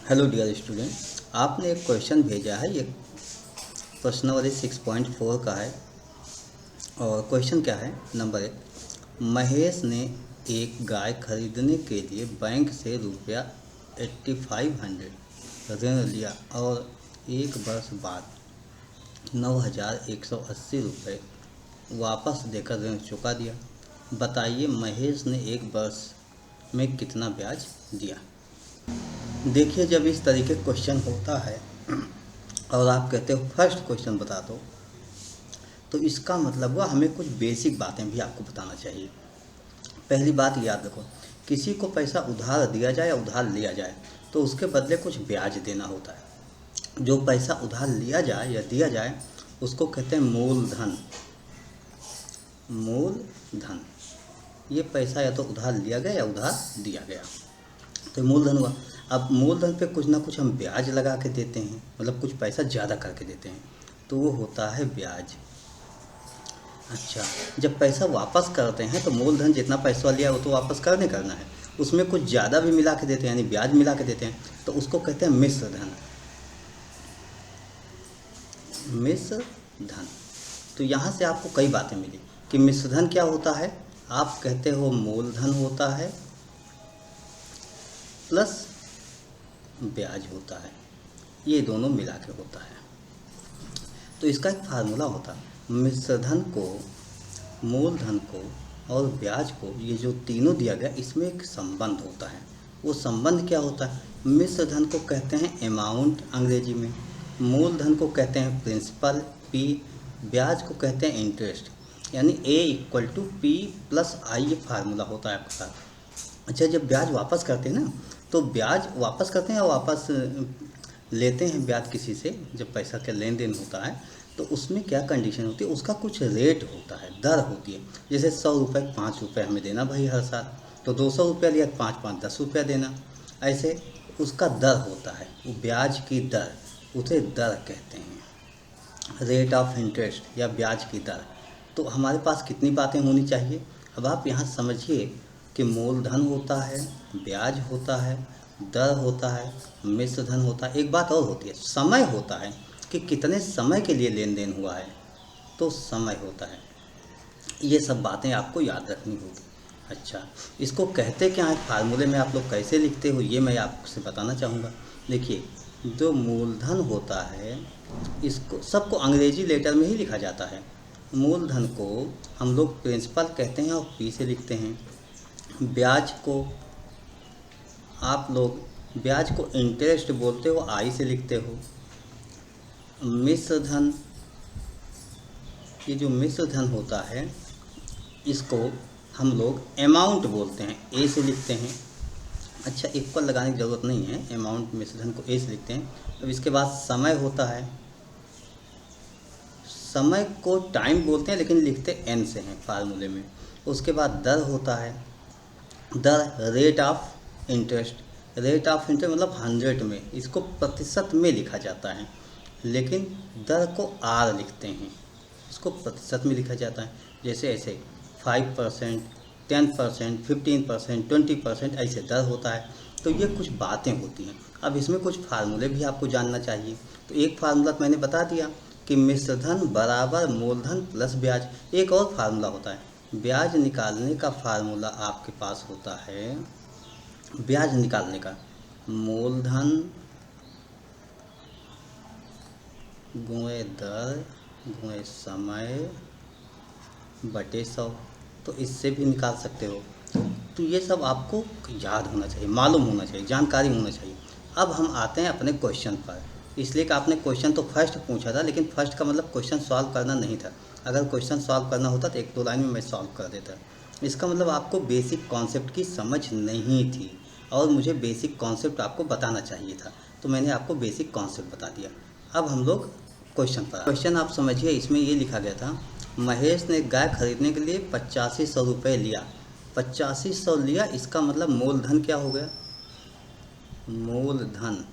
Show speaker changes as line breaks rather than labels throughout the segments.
Hello dear student, आपने एक question भेजा है। ये प्रश्नावली 6.4 का है। और क्वेश्चन क्या है? नंबर 1, महेश ने एक गाय खरीदने के लिए बैंक से रुपया 8500 ऋण लिया और एक वर्ष बाद 9180 रुपये वापस देकर ऋण चुका दिया। बताइए महेश ने एक वर्ष में कितना ब्याज दिया। देखिए, जब इस तरीके क्वेश्चन होता है और आप कहते हो फर्स्ट क्वेश्चन बता दो, तो इसका मतलब हुआ हमें कुछ बेसिक बातें भी आपको बताना चाहिए। पहली बात याद रखो, किसी को पैसा उधार दिया जाए या उधार लिया जाए तो उसके बदले कुछ ब्याज देना होता है। जो पैसा उधार लिया जाए या दिया जाए उसको कहते हैं मूलधन। मूलधन, ये पैसा या तो उधार लिया गया या उधार दिया गया, तो मूलधन हुआ। अब मूलधन पे कुछ ना कुछ हम ब्याज लगा के देते हैं, मतलब कुछ पैसा ज़्यादा करके देते हैं, तो वो होता है ब्याज। अच्छा, जब पैसा वापस करते हैं तो मूलधन जितना पैसा लिया वो तो वापस करना है, उसमें कुछ ज़्यादा भी मिला के देते हैं, यानी ब्याज मिला के देते हैं, तो उसको कहते हैं मिश्र धन। मिश्र धन। तो यहाँ से आपको कई बातें मिली कि मिश्र धन क्या होता है। आप कहते हो मूलधन होता है प्लस ब्याज होता है, ये दोनों मिला के होता है। तो इसका एक फार्मूला होता है, मिश्रधन को, मूलधन को और ब्याज को, ये जो तीनों दिया गया इसमें एक संबंध होता है। वो संबंध क्या होता है? मिश्रधन को कहते हैं अमाउंट अंग्रेजी में, मूलधन को कहते हैं प्रिंसिपल पी, ब्याज को कहते हैं इंटरेस्ट, यानी A = P+I, ये फार्मूला होता है आपके साथ। अच्छा, जब ब्याज वापस करते हैं ना, तो ब्याज वापस करते हैं या वापस लेते हैं ब्याज किसी से, जब पैसा का लेन देन होता है तो उसमें क्या कंडीशन होती है, उसका कुछ रेट होता है, दर होती है। जैसे 100 रुपये 5 रुपये हमें देना भाई हर साल, तो 200 रुपया लिया 5 10 रुपया देना, ऐसे उसका दर होता है। वो ब्याज की दर, उसे दर कहते हैं, रेट ऑफ इंटरेस्ट या ब्याज की दर। तो हमारे पास कितनी बातें होनी चाहिए? अब आप यहाँ समझिए कि मूलधन होता है, ब्याज होता है, दर होता है, मिश्र धन होता है। एक बात और होती है, समय होता है कि कितने समय के लिए लेन देन हुआ है, तो समय होता है। ये सब बातें आपको याद रखनी होगी। अच्छा, इसको कहते क्या है, फार्मूले में आप लोग कैसे लिखते हो, ये मैं आपसे बताना चाहूँगा। देखिए, जो मूलधन होता है इसको सबको अंग्रेजी लेटर में ही लिखा जाता है। मूलधन को हम लोग प्रिंसिपल कहते हैं और पी से लिखते हैं। ब्याज को आप लोग इंटरेस्ट बोलते हो, आई से लिखते हो। मिश्र धन, ये जो मिश्र धन होता है इसको हम लोग अमाउंट बोलते हैं, ए से लिखते हैं। अच्छा, इक्वल लगाने की ज़रूरत नहीं है, अमाउंट मिश्र धन को ए से लिखते हैं। अब इसके बाद समय होता है, समय को टाइम बोलते हैं लेकिन लिखते एन से हैं फार्मूले में। उसके बाद दर होता है, दर rate of interest, rate of interest मतलब 100 में, इसको प्रतिशत में लिखा जाता है, लेकिन दर को आर लिखते हैं, इसको प्रतिशत में लिखा जाता है। जैसे ऐसे 5%, 10%, 15%, 20%, ऐसे दर होता है। तो ये कुछ बातें होती हैं। अब इसमें कुछ फार्मूले भी आपको जानना चाहिए। तो एक फार्मूला तो मैंने बता दिया कि मिश्रधन बराबर मूलधन प्लस ब्याज। एक और फार्मूला होता है, ब्याज निकालने का फार्मूला आपके पास होता है, ब्याज निकालने का मूलधन गुणे दर गुणे समय बटे 100। तो इससे भी निकाल सकते हो। तो ये सब आपको याद होना चाहिए, मालूम होना चाहिए, जानकारी होना चाहिए। अब हम आते हैं अपने क्वेश्चन पर। इसलिए कि आपने क्वेश्चन तो फर्स्ट पूछा था, लेकिन फर्स्ट का मतलब क्वेश्चन सॉल्व करना नहीं था। अगर क्वेश्चन सॉल्व करना होता तो 1-2 लाइन में मैं सॉल्व कर देता। इसका मतलब आपको बेसिक कॉन्सेप्ट की समझ नहीं थी और मुझे बेसिक कॉन्सेप्ट आपको बताना चाहिए था, तो मैंने आपको बेसिक कॉन्सेप्ट बता दिया। अब हम लोग क्वेश्चन पर। क्वेश्चन आप समझिए, इसमें ये लिखा गया था, महेश ने गाय खरीदने के लिए 8500 रुपये लिया। 8500 लिया, इसका मतलब मूलधन क्या हो गया? मूलधन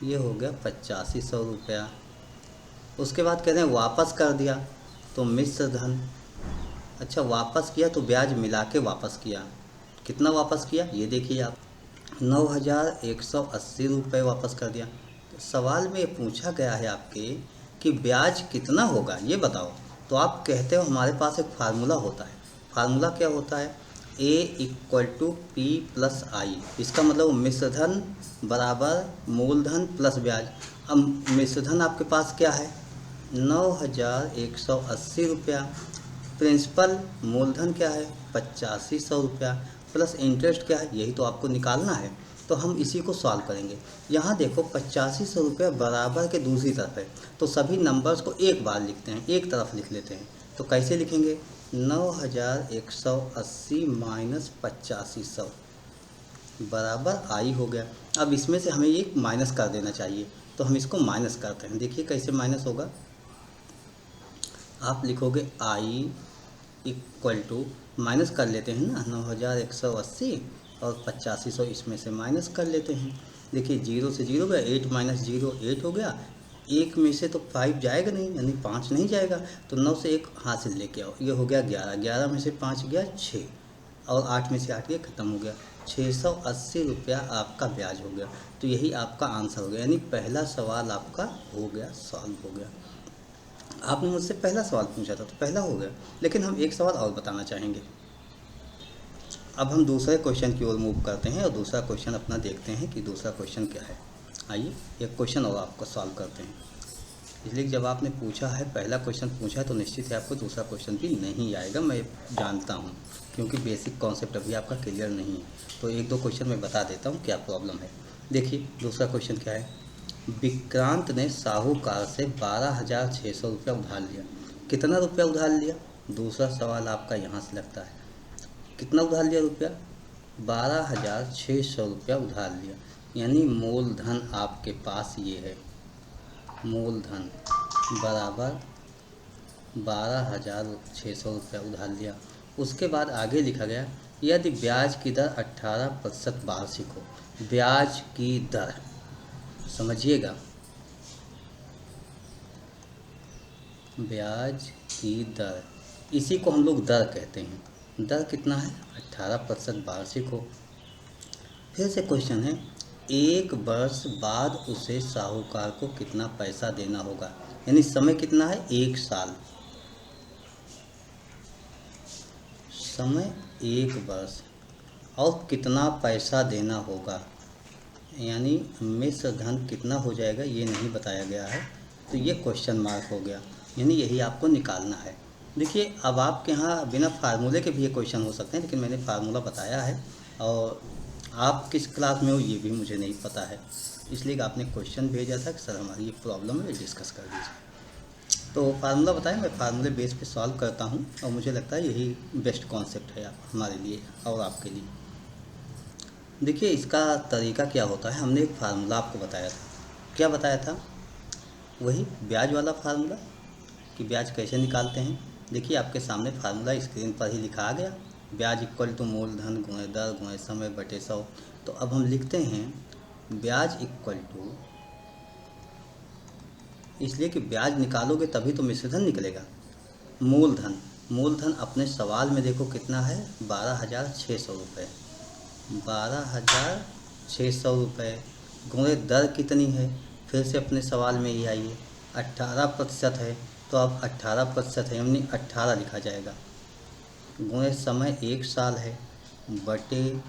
ये हो गया 8500 रुपया। उसके बाद कहते हैं वापस कर दिया, तो मिश्र धन। अच्छा, वापस किया तो ब्याज मिला के वापस किया। कितना वापस किया ये देखिए आप, ₹9,180 वापस कर दिया। तो सवाल में ये पूछा गया है आपके कि ब्याज कितना होगा ये बताओ। तो आप कहते हो हमारे पास एक फार्मूला होता है। फार्मूला क्या होता है? A = P+I। इसका मतलब मिश्रधन बराबर मूलधन प्लस ब्याज। अब मिश्रधन आपके पास क्या है? 9,180 रुपया। प्रिंसिपल मूलधन क्या है? 8500 रुपया। प्लस इंटरेस्ट क्या है? यही तो आपको निकालना है। तो हम इसी को सॉल्व करेंगे। यहाँ देखो 8500 रुपया बराबर के दूसरी तरफ है, तो सभी नंबर्स को एक बार लिखते हैं, एक तरफ लिख लेते हैं। तो कैसे लिखेंगे? 9,180 माइनस 8500 बराबर आई हो गया। अब इसमें से हमें एक माइनस कर देना चाहिए, तो हम इसको माइनस करते हैं। देखिए कैसे माइनस होगा। आप लिखोगे आई इक्वल टू, माइनस कर लेते हैं ना, 9,180 और 8500 इसमें से माइनस कर लेते हैं। देखिए 0 से 0 गया, 8 माइनस 0 8 हो गया। एक में से तो 5 जाएगा नहीं, यानी 5 नहीं जाएगा, तो 9 से 1 हाथ से लेके आओ, ये हो गया 11। 11 में से 5 गया 6, और 8 में से 8 गया, ख़त्म हो गया। 680 रुपया आपका ब्याज हो गया। तो यही आपका आंसर हो गया, यानी पहला सवाल आपका हो गया, सॉल्व हो गया। आपने मुझसे पहला सवाल पूछा था तो पहला हो गया, लेकिन हम एक सवाल और बताना चाहेंगे। अब हम दूसरे क्वेश्चन की ओर मूव करते हैं और दूसरा क्वेश्चन अपना देखते हैं कि दूसरा क्वेश्चन क्या है। आइए एक क्वेश्चन और आपको सॉल्व करते हैं। इसलिए जब आपने पूछा है, पहला क्वेश्चन पूछा है, तो निश्चित है आपको दूसरा क्वेश्चन भी नहीं आएगा, मैं जानता हूँ, क्योंकि बेसिक कॉन्सेप्ट अभी आपका क्लियर नहीं है। तो एक दो क्वेश्चन मैं बता देता हूँ क्या प्रॉब्लम है। देखिए दूसरा क्वेश्चन क्या है। विक्रांत ने साहूकार से 12,600 रुपया उधार लिया। कितना रुपया उधार लिया? दूसरा सवाल आपका यहाँ से लगता है। कितना उधार लिया रुपया? 12,600 रुपया उधार लिया, यानी मूलधन आपके पास ये है। मूलधन बराबर 12,600 रुपया उधार लिया। उसके बाद आगे लिखा गया, यदि ब्याज की दर 18% वार्षिक हो। ब्याज की दर समझिएगा, ब्याज की दर, इसी को हम लोग दर कहते हैं। दर कितना है? 18% वार्षिक हो। फिर से क्वेश्चन है, 1 वर्ष बाद उसे साहूकार को कितना पैसा देना होगा, यानी समय कितना है? 1 साल। समय 1 वर्ष, और कितना पैसा देना होगा, यानी मिश्र धन कितना हो जाएगा ये नहीं बताया गया है, तो ये क्वेश्चन मार्क हो गया, यानी यही आपको निकालना है। देखिए अब आपके यहाँ बिना फार्मूले के भी ये क्वेश्चन हो सकते हैं, लेकिन मैंने फार्मूला बताया है, और आप किस क्लास में हो ये भी मुझे नहीं पता है, इसलिए आपने क्वेश्चन भेजा था कि सर हमारी ये प्रॉब्लम है, डिस्कस कर दीजिए। तो फार्मूला बताएं, मैं फार्मूले बेस पे सॉल्व करता हूँ, और मुझे लगता है यही बेस्ट कॉन्सेप्ट है हमारे लिए और आपके लिए। देखिए इसका तरीका क्या होता है, हमने एक फार्मूला आपको बताया था। क्या बताया था? वही ब्याज वाला फार्मूला, कि ब्याज कैसे निकालते हैं। देखिए आपके सामने फार्मूला स्क्रीन पर ही लिखा आ गया, ब्याज इक्वल टू मूलधन गुणे दर गुणे समय बटे 100। तो अब हम लिखते हैं ब्याज इक्वल टू, इसलिए कि ब्याज निकालोगे तभी तो मिश्रधन निकलेगा। मूलधन, मूलधन अपने सवाल में देखो कितना है? 12,600 रुपये। 12,600 रुपये गुणे दर कितनी है? फिर से अपने सवाल में ही आइए, 18% है, तो अब 18% है, यानी 18 लिखा जाएगा। गुणे समय 1 साल है, बटे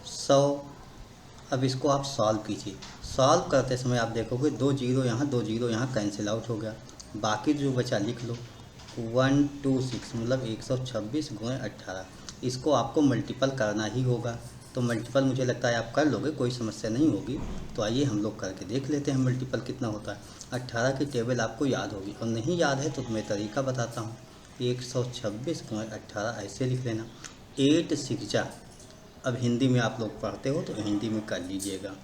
100। अब इसको आप सॉल्व कीजिए। सॉल्व करते समय आप देखोगे 2 जीरो यहाँ, 2 जीरो यहाँ कैंसिल आउट हो गया, बाकी जो बचा लिख लो। 126 मतलब 126 गुणे 18। इसको आपको मल्टीपल करना ही होगा, तो मल्टीपल मुझे लगता है आप कर लोगे, कोई समस्या नहीं होगी। तो आइए हम लोग करके देख लेते हैं मल्टीपल कितना होता है। 18 की टेबल आपको याद होगी, और नहीं याद है तो मैं तरीका बताता हूँ। 126 गुणे 18 ऐसे लिख लेना। 8 6 अब हिंदी में आप लोग पढ़ते हो तो हिंदी में कर लीजिएगा।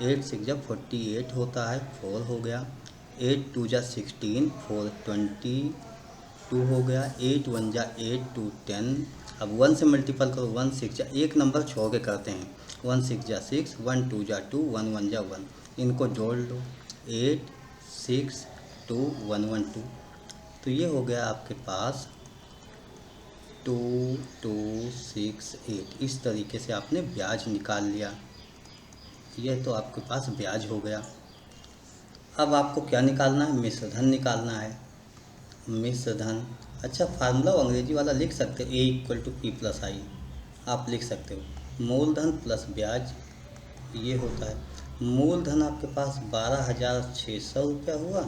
8 6 48 होता है, 4 हो गया। 8 2 16, 4 22 हो गया। 8 1 8 2 10। अब 1 से मल्टीपल करो, 1 6 एक नंबर छोड़ के करते हैं। 1 6 6, 1 2 2, 1 1 1, इनको जोड़ लो। 8 6 2 1 1 2, तो ये हो गया आपके पास 2 2 6 8। इस तरीके से आपने ब्याज निकाल लिया। ये तो आपके पास ब्याज हो गया। अब आपको क्या निकालना है? मिश्र धन निकालना है। मिश्र धन, अच्छा फार्मूला अंग्रेजी वाला लिख सकते हो, A = P+I, आप लिख सकते हो। मूलधन प्लस ब्याज ये होता है। मूलधन आपके पास 12,600 रुपया हुआ,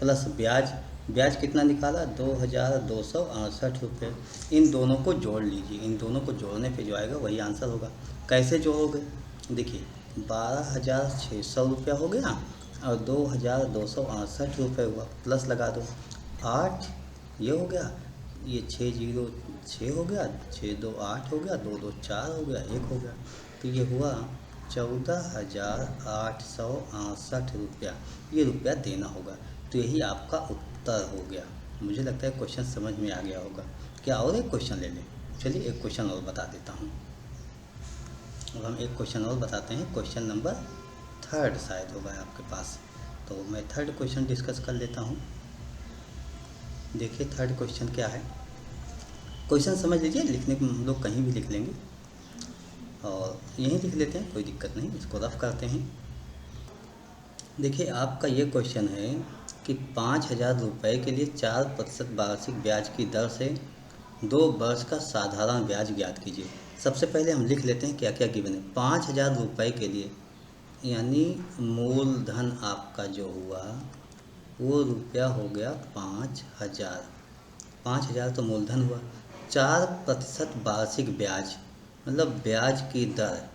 प्लस ब्याज, ब्याज कितना निकाला? 2,268 रुपये। इन दोनों को जोड़ लीजिए, इन दोनों को जोड़ने पे जो आएगा वही आंसर होगा। कैसे जोड़ोगे? देखिए 12,600 रुपया हो गया और 2,268 रुपये हुआ, प्लस लगा दो 8, ये हो गया, ये 606 हो गया, 628 हो गया, 224 हो गया, 1 हो गया, तो ये हुआ 14,868 रुपया, ये रुपया देना होगा। तो यही आपका उत्तर हो गया। मुझे लगता है क्वेश्चन समझ में आ गया होगा। क्या और एक क्वेश्चन ले लें? चलिए एक क्वेश्चन और बता देता हूँ। अब हम एक क्वेश्चन और बताते हैं, क्वेश्चन नंबर 3 शायद होगा आपके पास। तो मैं 3 क्वेश्चन डिस्कस कर लेता हूँ। देखिए 3 क्वेश्चन क्या है, क्वेश्चन समझ लीजिए, लिखने को हम लोग कहीं भी लिख लेंगे और यहीं लिख लेते हैं, कोई दिक्कत नहीं, इसको रफ करते हैं। देखिए आपका ये क्वेश्चन है कि 5,000 रुपये के लिए 4% वार्षिक ब्याज की दर से 2 वर्ष का साधारण ब्याज ज्ञात कीजिए। सबसे पहले हम लिख लेते हैं क्या क्या गिवन है। 5,000 रुपये के लिए, यानी मूलधन आपका जो हुआ वो रुपया हो गया 5,000। 5,000 तो मूलधन हुआ। 4% वार्षिक ब्याज, मतलब ब्याज की दर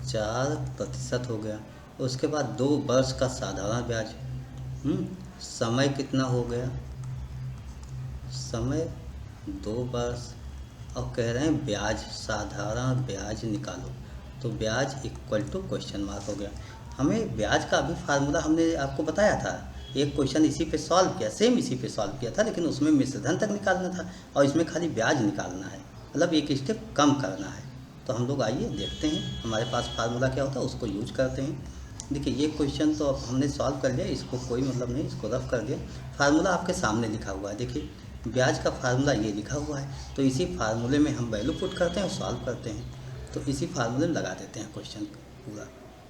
4% हो गया। उसके बाद 2 वर्ष का साधारण ब्याज, समय कितना हो गया? समय 2 वर्ष, और कह रहे हैं ब्याज, साधारण ब्याज निकालो, तो ब्याज इक्वल टू क्वेश्चन मार्क हो गया। हमें ब्याज का अभी फार्मूला हमने आपको बताया था, एक क्वेश्चन इसी पे सॉल्व किया, सेम इसी पे सॉल्व किया था, लेकिन उसमें मिश्रधन तक निकालना था और इसमें खाली ब्याज निकालना है, मतलब एक स्टेप कम करना है। तो हम लोग आइए देखते हैं हमारे पास फार्मूला क्या होता है, उसको यूज करते हैं। देखिए ये क्वेश्चन तो अब हमने सॉल्व कर लिया, इसको कोई मतलब नहीं, इसको रफ कर दिया। फार्मूला आपके सामने लिखा हुआ है, देखिए ब्याज का फार्मूला ये लिखा हुआ है, तो इसी फार्मूले में हम वैल्यू पुट करते हैं और सॉल्व करते हैं। तो इसी फार्मूले में लगा देते हैं क्वेश्चन पूरा,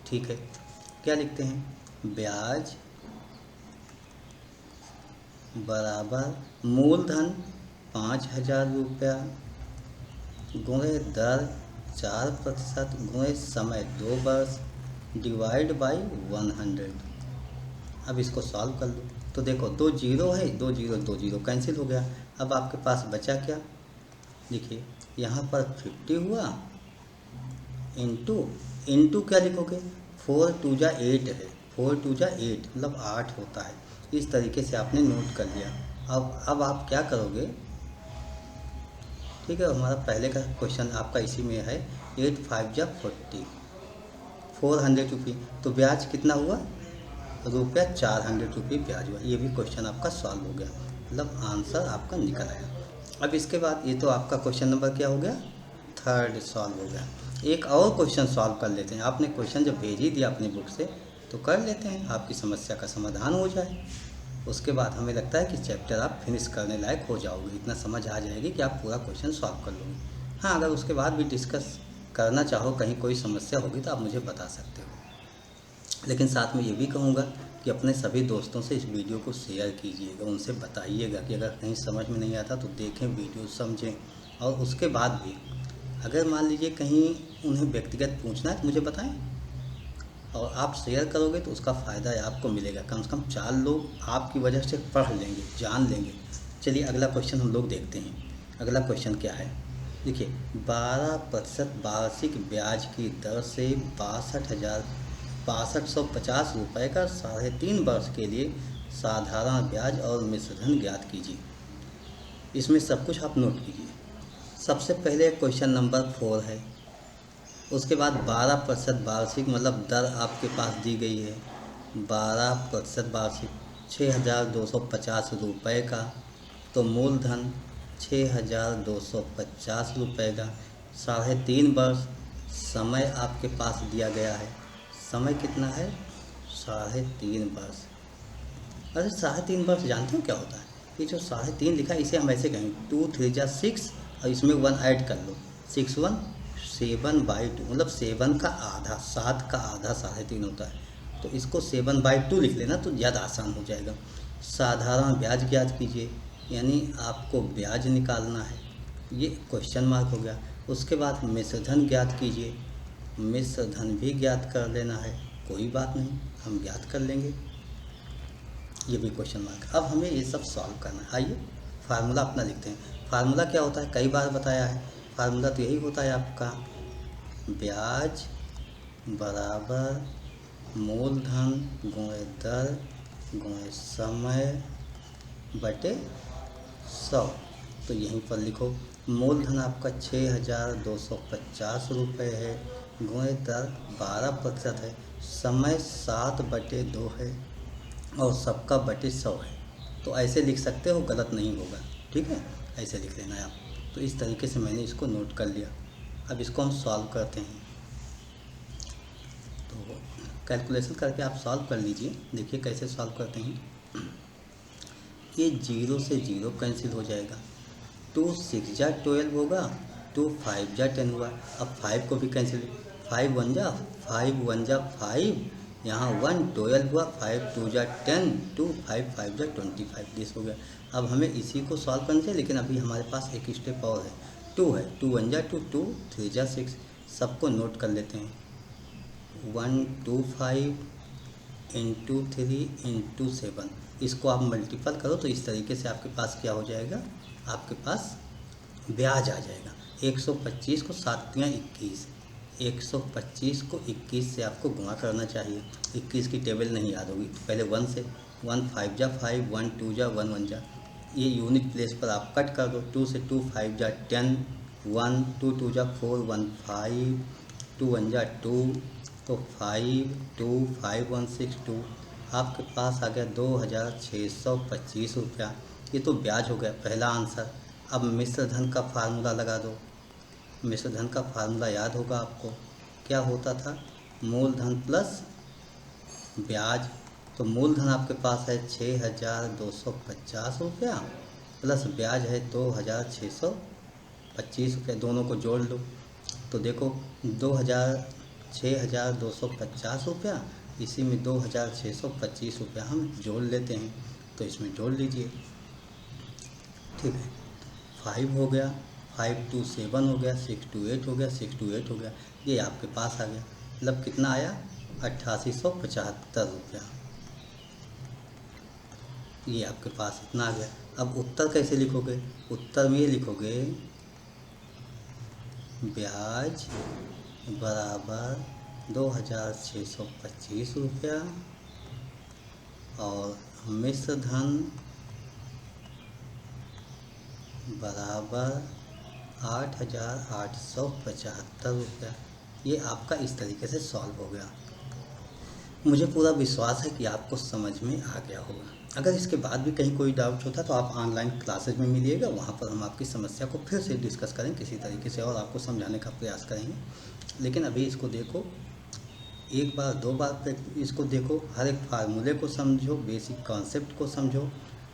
ठीक है। क्या लिखते हैं? ब्याज बराबर मूलधन 5,000 रुपया गुणे दर 4% गुणे समय 2 वर्ष डिवाइड बाई 100। अब इसको सॉल्व कर लो, तो देखो 2 जीरो है, 2 जीरो कैंसिल हो गया। अब आपके पास बचा क्या? देखिए यहाँ पर 50 हुआ, इंटू क्या लिखोगे? 4 2 जा 8 है, 4 2 जा 8 मतलब 8 होता है। इस तरीके से आपने नोट कर लिया। अब आप क्या करोगे? ठीक है, हमारा पहले का क्वेश्चन आपका इसी में है, 8 5 जा 40, 400 रुपये, तो ब्याज कितना हुआ? रुपया 400 रुपये ब्याज हुआ। ये भी क्वेश्चन आपका सॉल्व हो गया, मतलब आंसर आपका निकल आया। अब इसके बाद ये तो आपका क्वेश्चन नंबर क्या हो गया? 3 सॉल्व हो गया। एक और क्वेश्चन सॉल्व कर लेते हैं। आपने क्वेश्चन जब भेज ही दिया अपनी बुक से तो कर लेते हैं, आपकी समस्या का समाधान हो जाए। उसके बाद हमें लगता है कि चैप्टर आप फिनिश करने लायक हो जाओगे, इतना समझ आ जाएगी कि आप पूरा क्वेश्चन सॉल्व कर लोगे। हाँ, अगर उसके बाद भी डिस्कस करना चाहो, कहीं कोई समस्या होगी तो आप मुझे बता सकते हो। लेकिन साथ में ये भी कहूँगा कि अपने सभी दोस्तों से इस वीडियो को शेयर कीजिएगा, उनसे बताइएगा कि अगर कहीं समझ में नहीं आता तो देखें वीडियो, समझें। और उसके बाद भी अगर मान लीजिए कहीं उन्हें व्यक्तिगत पूछना है तो मुझे बताएं, और आप शेयर करोगे तो उसका फ़ायदा आपको मिलेगा। कम से कम 4 लोग आपकी वजह से पढ़ लेंगे, जान लेंगे। चलिए अगला क्वेश्चन हम लोग देखते हैं। अगला क्वेश्चन क्या है? देखिए 12% वार्षिक ब्याज की दर से 62,650 रुपये का 3.5 वर्ष के लिए साधारण ब्याज और मिश्रधन ज्ञात कीजिए। इसमें सब कुछ आप नोट कीजिए। सबसे पहले क्वेश्चन नंबर 4 है, उसके बाद 12% वार्षिक, मतलब दर आपके पास दी गई है 12% वार्षिक 6,250 रुपये का, तो मूलधन 6,250 रुपये का, 3.5 वर्ष समय आपके पास दिया गया है। समय कितना है? 3.5 वर्ष। अरे 3.5 वर्ष जानते हो क्या होता है? ये जो 3.5 लिखा है इसे हम ऐसे कहेंगे 2 3 जा 6 और इसमें 1 ऐड कर लो, 6 1 7/2 मतलब 7 का आधा, 7 का आधा 3.5 होता है, तो इसको 7/2 लिख लेना तो ज़्यादा आसान हो जाएगा। साधारण ब्याज ज्ञात कीजिए, यानी आपको ब्याज निकालना है, ये क्वेश्चन मार्क हो गया। उसके बाद मिश्र धन ज्ञात कीजिए, मिश्र धन भी ज्ञात कर लेना है, कोई बात नहीं, हम ज्ञात कर लेंगे, ये भी क्वेश्चन मार्क। अब हमें ये सब सॉल्व करना है। आइए फार्मूला अपना लिखते हैं। फार्मूला क्या होता है, कई बार बताया है। फार्मूला तो यही होता है आपका, ब्याज बराबर मूलधन गुणे दर गुणे समय बटे 100। तो यहीं पर लिखो, मूलधन आपका 6,250 रुपये है, गुणे दर 12% है, समय 7/2 है और सबका बटे 100 है। तो ऐसे लिख सकते हो, गलत नहीं होगा, ठीक है, ऐसे लिख लेना है आप। तो इस तरीके से मैंने इसको नोट कर लिया। अब इसको हम सॉल्व करते हैं, तो कैलकुलेशन करके आप सॉल्व कर लीजिए। देखिए कैसे सॉल्व करते हैं। ये 0 से 0 कैंसिल हो जाएगा, 2 6 जा 12 होगा, 2 5 जा 10 हुआ। अब 5 को भी कैंसिल, 5 1 जा 5, यहाँ 1 12 हुआ, 5 2 जा 10, 2 5 5 जा 25, दिस हो गया। अब हमें इसी को सॉल्व करना चाहिए, लेकिन अभी हमारे पास एक स्टेप और है, 2 है, 2 1 जा 2, 2 3 जा 6, सबको नोट कर लेते हैं। 125 इंटू 3 इंटू 7, इसको आप मल्टीपल करो तो इस तरीके से आपके पास क्या हो जाएगा, आपके पास ब्याज आ जाएगा। 125 को 7 तियाँ 21, 125 को 21 से आपको गुणा करना चाहिए। 21 की टेबल नहीं याद होगी तो पहले 1 से, 1 5 जा 5, 1 2 जा 1 1 जा, ये यूनिट प्लेस पर आप कट कर दो। 2 से 2 5 जा 10, 1 2 2 जा 4, 1 5, 2 1 जा 2, तो 5 2 5 1 6 2, आपके पास आ गया 2,625 रुपया। ये तो ब्याज हो गया, पहला आंसर। अब मिश्र धन का फार्मूला लगा दो। मिश्र धन का फार्मूला याद होगा आपको, क्या होता था, मूलधन प्लस ब्याज। तो मूलधन आपके पास है 6,250 रुपया, प्लस ब्याज है 2,625 रुपया, दोनों को जोड़ लो। तो देखो 6,250 रुपया, इसी में 2,625 रुपया हम जोड़ लेते हैं, तो इसमें जोड़ लीजिए, ठीक है। 5 हो गया, 5 2 7 हो गया, 6 2 8 हो गया, 6 2 8 हो गया, ये आपके पास आ गया। मतलब कितना आया, 8875 रुपया, ये आपके पास इतना आ गया। अब उत्तर कैसे लिखोगे, उत्तर में ये लिखोगे, ब्याज बराबर 2,625 रुपया और मिश्र धन बराबर 8,875 रुपया। ये आपका इस तरीके से सॉल्व हो गया। मुझे पूरा विश्वास है कि आपको समझ में आ गया होगा। अगर इसके बाद भी कहीं कोई डाउट होता तो आप ऑनलाइन क्लासेज में मिलिएगा, वहाँ पर हम आपकी समस्या को फिर से डिस्कस करें किसी तरीके से और आपको समझाने का प्रयास करेंगे। लेकिन अभी इसको देखो, एक बार 2 बार पे इसको देखो, हर एक फार्मूले को समझो, बेसिक कॉन्सेप्ट को समझो,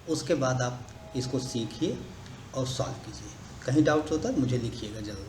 उसके बाद आप इसको सीखिए और सॉल्व कीजिए। कहीं डाउट होता है मुझे लिखिएगा ज़रूर।